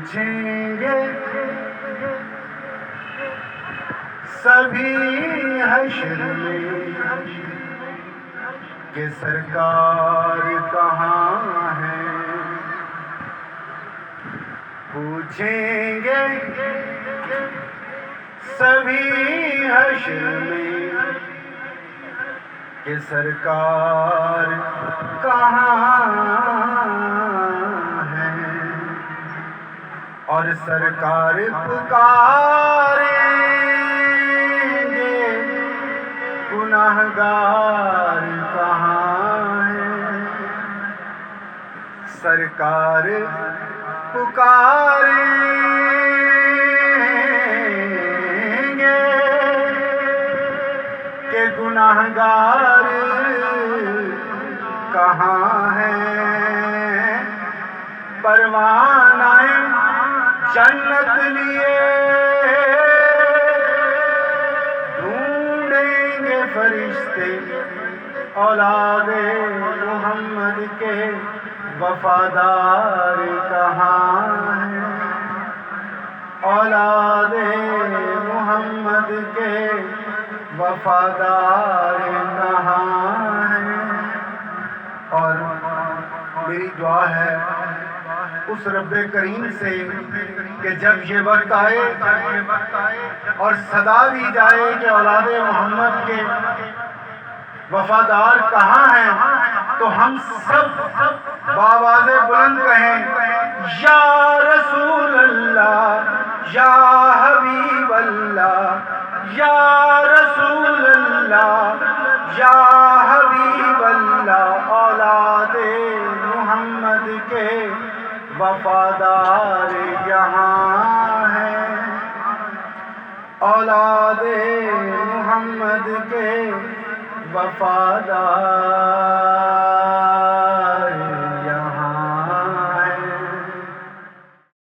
پوچھیں گے سبھی حشر میں کہ سرکار کہاں ہے. پوچھیں گے سبھی حشر میں کہ سرکار کہاں ہے. اور سرکار پکاریں گے گناہگار کہاں ہے. سرکار پکاریں گے کہ گناہگار کہاں ہے. پروانہ جنت لیے ڈھونڈیں گے فرشتے اولاد محمد کے وفادار کہاں ہے. اولاد محمد کے وفادار کہاں ہے. اور میری دعا ہے اس رب کریم سے کہ جب یہ وقت آئے اور صدا دی جائے کہ اولاد محمد کے وفادار کہاں ہیں تو ہم سب بآواز بلند کہیں یا رسول اللہ یا حبیب اللہ یا رسول اللہ یا حبیب اللہ. اولاد محمد کے وفادار یہاں ہیں. اولاد محمد کے وفادار